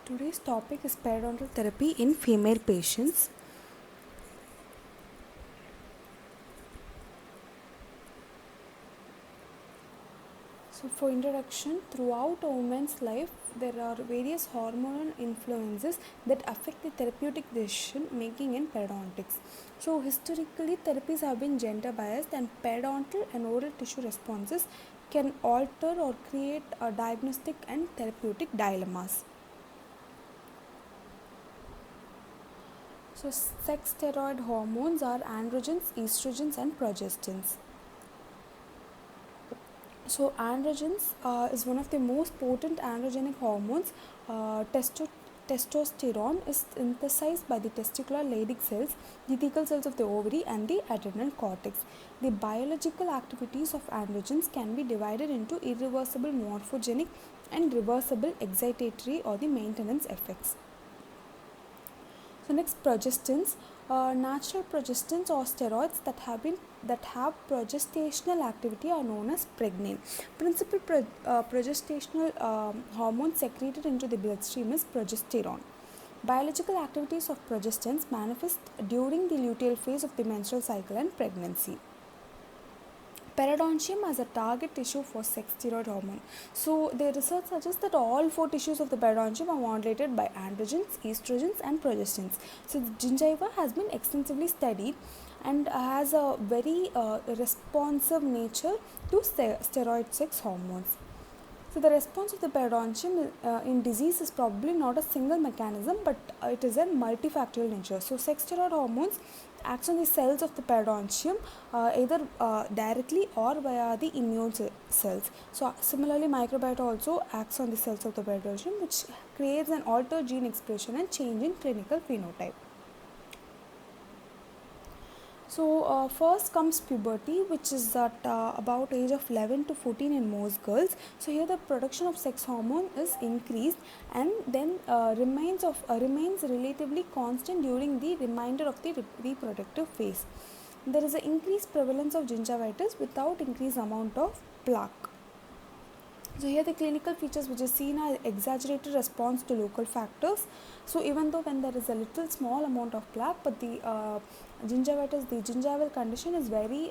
Today's topic is periodontal therapy in female patients. So, for introduction, throughout a woman's life, there are various hormonal influences that affect the therapeutic decision making in periodontics. So, historically, therapies have been gender biased, and periodontal and oral tissue responses can alter or create a diagnostic and therapeutic dilemmas. So, sex steroid hormones are androgens, estrogens, and progestins. So, androgens is one of the most potent androgenic hormones. Testosterone is synthesized by the testicular Leydig cells, the thecal cells of the ovary, and the adrenal cortex. The biological activities of androgens can be divided into irreversible morphogenic and reversible excitatory or the maintenance effects. So next, progestins. Natural progestins or steroids that have progestational activity are known as pregnein. Principal progestational hormone secreted into the bloodstream is progesterone. Biological activities of progestins manifest during the luteal phase of the menstrual cycle and pregnancy. Periodontium as a target tissue for sex steroid hormone. So, the research suggests that all four tissues of the periodontium are modulated by androgens, estrogens, and progestins. So, the gingiva has been extensively studied and has a very responsive nature to steroid sex hormones. So, the response of the periodontium in disease is probably not a single mechanism, but it is a multifactorial nature. So, sex steroid hormones acts on the cells of the periodontium either directly or via the immune cells. So, similarly, microbiota also acts on the cells of the periodontium, which creates an altered gene expression and change in clinical phenotype. So, first comes puberty, which is at about age of 11 to 14 in most girls. So, here the production of sex hormone is increased and then remains relatively constant during the remainder of the reproductive phase. There is an increased prevalence of gingivitis without increased amount of plaque. So here the clinical features which is seen are exaggerated response to local factors. So even though when there is a little small amount of plaque, but the gingivitis, the gingival condition is very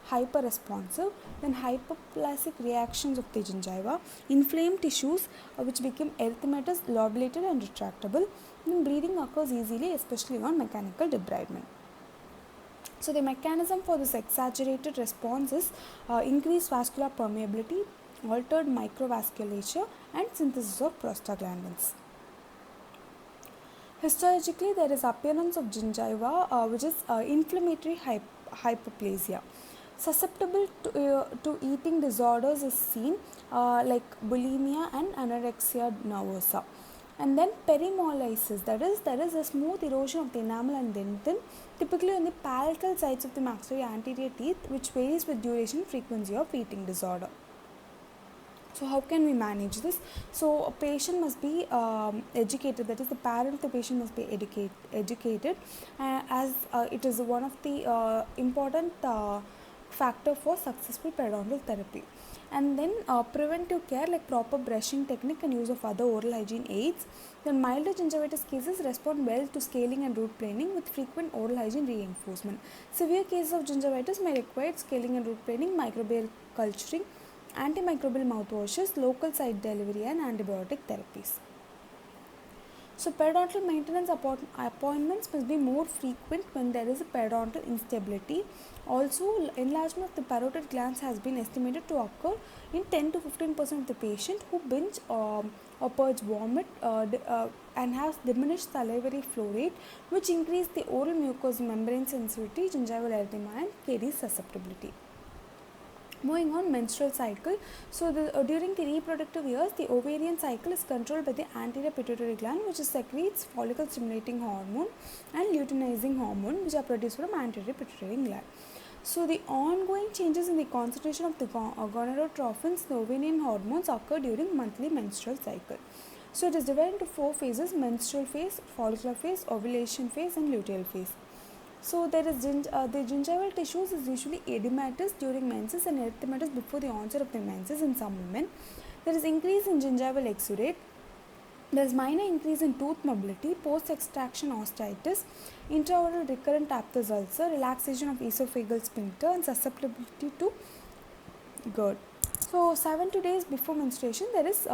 hyper responsive. Then hyperplasic reactions of the gingiva, inflamed tissues which become erythematous, lobulated and retractable. Then bleeding occurs easily, especially on mechanical debridement. So the mechanism for this exaggerated response is increased vascular permeability, altered microvasculature and synthesis of prostaglandins. Histologically, there is appearance of gingiva which is inflammatory hyperplasia. Susceptible to eating disorders is seen like bulimia and anorexia nervosa. And then perimoliosis, that is a smooth erosion of the enamel and dentin, typically on the palatal sides of the maxillary anterior teeth, which varies with duration and frequency of eating disorder. So how can we manage this? So a patient must be educated, that is the parent of the patient must be educated as it is one of the important factor for successful periodontal therapy. And then preventive care like proper brushing technique and use of other oral hygiene aids. Then milder gingivitis cases respond well to scaling and root planing with frequent oral hygiene reinforcement. Severe cases of gingivitis may require scaling and root planing, microbial culturing, antimicrobial mouthwashes, local site delivery and antibiotic therapies. So periodontal maintenance appointments must be more frequent when there is a periodontal instability. Also, enlargement of the parotid glands has been estimated to occur in 10 to 15% of the patient who binge or purge vomit and has diminished salivary flow rate, which increase the oral mucous membrane sensitivity, gingival erythema and caries susceptibility. Moving on, menstrual cycle. So during the reproductive years, the ovarian cycle is controlled by the anterior pituitary gland, which secretes follicle stimulating hormone and luteinizing hormone, which are produced from anterior pituitary gland. So the ongoing changes in the concentration of the gonadotrophins, the ovarian hormones, occur during monthly menstrual cycle. So it is divided into 4 phases: menstrual phase, follicular phase, ovulation phase and luteal phase. So there is the gingival tissues is usually edematous during menses and erythematous before the onset of the menses in some women. There is increase in gingival exudate There is minor increase in tooth mobility, post-extraction osteitis, intraoral recurrent aphthous ulcer, relaxation of esophageal sphincter, and susceptibility to GERD. So 70 days before menstruation, there is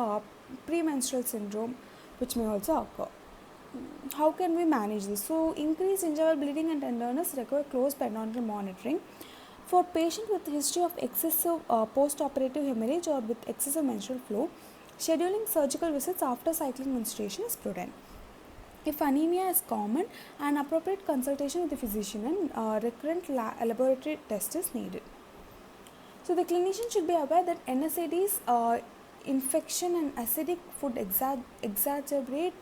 premenstrual syndrome, which may also occur. How can we manage this? So increased gingival bleeding and tenderness require close periodontal monitoring. For patients with history of excessive post-operative hemorrhage or with excessive menstrual flow, scheduling surgical visits after cycling menstruation is prudent. If anemia is common, an appropriate consultation with the physician and recurrent laboratory test is needed. So the clinician should be aware that NSAIDs, infection and acidic food exacerbate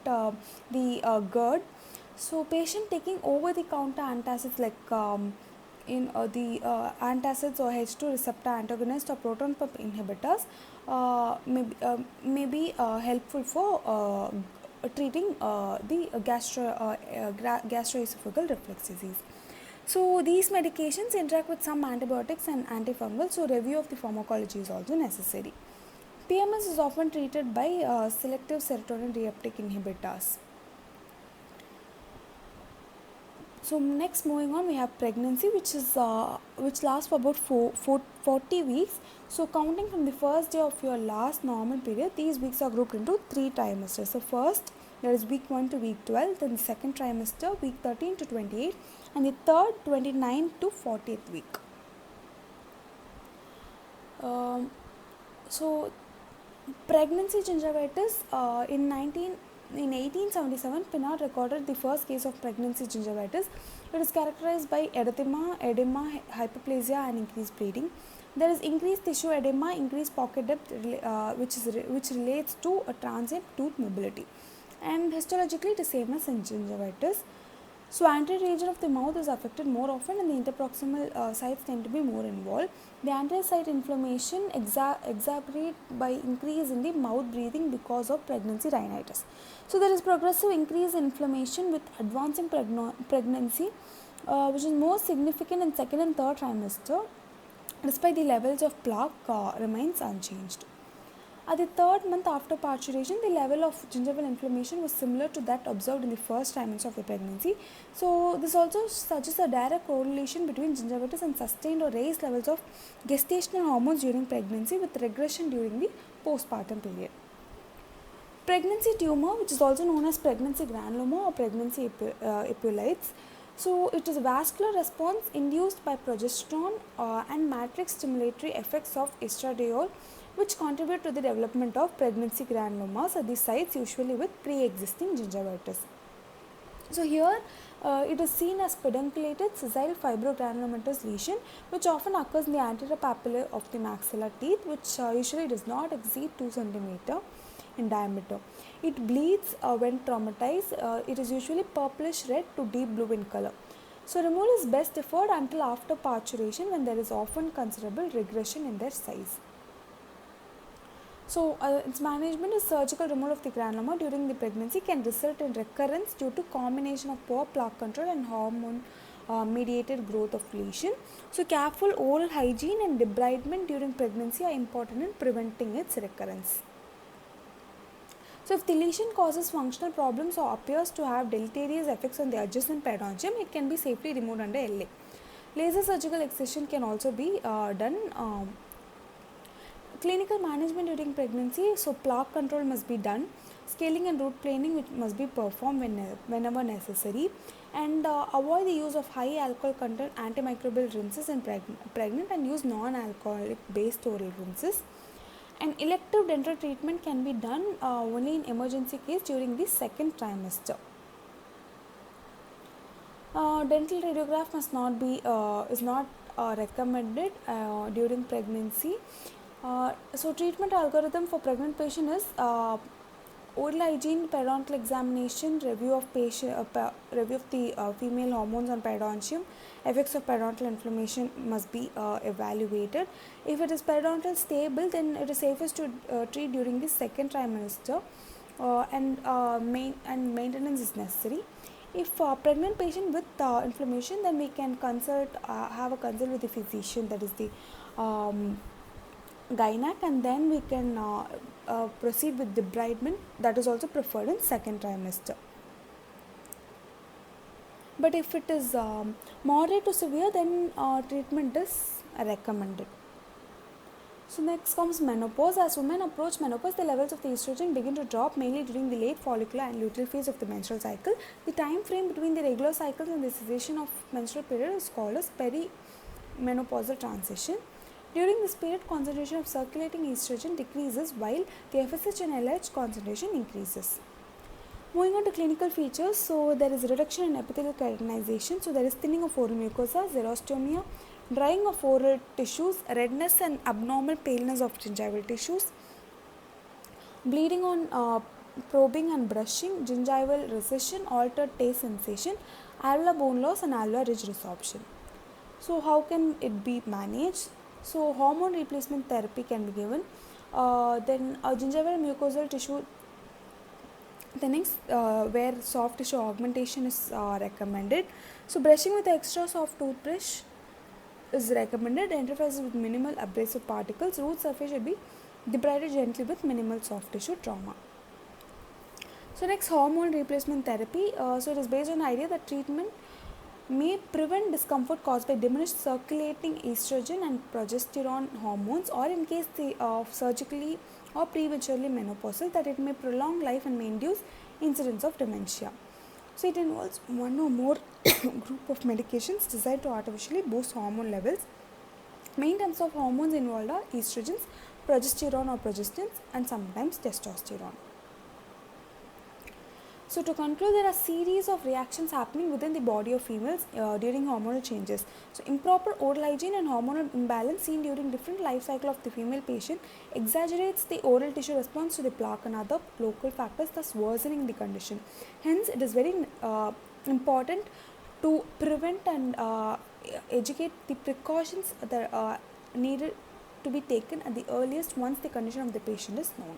the GERD. So patient taking over-the-counter antacids like the antacids or H2 receptor antagonists or proton pump inhibitors may be helpful for treating the gastroesophageal reflux disease. So these medications interact with some antibiotics and antifungals, so review of the pharmacology is also necessary. PMS is often treated by selective serotonin reuptake inhibitors. So next, moving on, we have pregnancy, which lasts for about 40 weeks. So counting from the first day of your last normal period, these weeks are grouped into 3 trimesters. So first, there is week 1 to week 12, then the second trimester, week 13 to 28, and the third, 29 to 40th week. So pregnancy gingivitis, in 1877, Pinard recorded the first case of pregnancy gingivitis. It is characterized by erythema, edema, hyperplasia, and increased bleeding. There is increased tissue edema, increased pocket depth, which relates to a transient tooth mobility. And histologically, it is same as in gingivitis. So anterior region of the mouth is affected more often, and the interproximal sites tend to be more involved. The anterior site inflammation exacerbated by increase in the mouth breathing because of pregnancy rhinitis. So there is progressive increase in inflammation with advancing pregnancy, which is more significant in second and third trimester, despite the levels of plaque remains unchanged. At the third month after parturition, the level of gingival inflammation was similar to that observed in the first trimester of the pregnancy. So this also suggests a direct correlation between gingivitis and sustained or raised levels of gestational hormones during pregnancy with regression during the postpartum period. Pregnancy tumor, which is also known as pregnancy granuloma or pregnancy epulites. So it is a vascular response induced by progesterone and matrix stimulatory effects of estradiol, which contribute to the development of pregnancy granulomas at the sites usually with pre-existing gingivitis. So here it is seen as pedunculated sessile fibrogranulomatous lesion, which often occurs in the anterior papilla of the maxilla teeth, which usually does not exceed 2 cm in diameter. It bleeds when traumatized. It is usually purplish red to deep blue in color. So removal is best deferred until after parturition, when there is often considerable regression in their size. So its management is surgical removal of the granuloma during the pregnancy can result in recurrence due to combination of poor plaque control and hormone mediated growth of lesion. So careful oral hygiene and debridement during pregnancy are important in preventing its recurrence. So if the lesion causes functional problems or appears to have deleterious effects on the adjacent periodontium, it can be safely removed under LA. Laser surgical excision can also be done. Clinical management during pregnancy, so plaque control must be done, scaling and root planing which must be performed whenever necessary, and avoid the use of high alcohol content antimicrobial rinses in pregnant and use non-alcoholic based oral rinses. And elective dental treatment can be done only in emergency case during the second trimester. Dental radiograph is not recommended during pregnancy. So treatment algorithm for pregnant patient is oral hygiene, periodontal examination, review of the female hormones on periodontium. Effects of periodontal inflammation must be evaluated. If it is periodontal stable, then it is safest to treat during the second trimester, and maintenance is necessary. If pregnant patient with inflammation, then we can have a consult with the physician, that is the gynac, and then we can proceed with debridement. That is also preferred in second trimester. But if it is moderate to severe, then treatment is recommended. So next comes menopause. As women approach menopause, the levels of the estrogen begin to drop mainly during the late follicular and luteal phase of the menstrual cycle. The time frame between the regular cycles and the cessation of menstrual period is called as perimenopausal transition. During this period, concentration of circulating estrogen decreases while the FSH and LH concentration increases. Moving on to clinical features, so there is reduction in epithelial keratinization, so there is thinning of oral mucosa, xerostomia, drying of oral tissues, redness and abnormal paleness of gingival tissues, bleeding on probing and brushing, gingival recession, altered taste sensation, alveolar bone loss and alveolar ridge resorption. So how can it be managed? So hormone replacement therapy can be given. Then gingival mucosal tissue thinning where soft tissue augmentation is recommended. So brushing with extra soft toothbrush is recommended. Interfaces with minimal abrasive particles. Root surface should be debrided gently with minimal soft tissue trauma. So next, hormone replacement therapy. So it is based on the idea that treatment may prevent discomfort caused by diminished circulating estrogen and progesterone hormones, or in case of surgically or prematurely menopausal, that it may prolong life and may induce incidence of dementia. So it involves one or more group of medications designed to artificially boost hormone levels. Main types of hormones involved are estrogens, progesterone or progestins, and sometimes testosterone. So to conclude, there are series of reactions happening within the body of females during hormonal changes. So improper oral hygiene and hormonal imbalance seen during different life cycle of the female patient exaggerates the oral tissue response to the plaque and other local factors, thus worsening the condition. Hence, it is very important to prevent and educate the precautions that are needed to be taken at the earliest once the condition of the patient is known.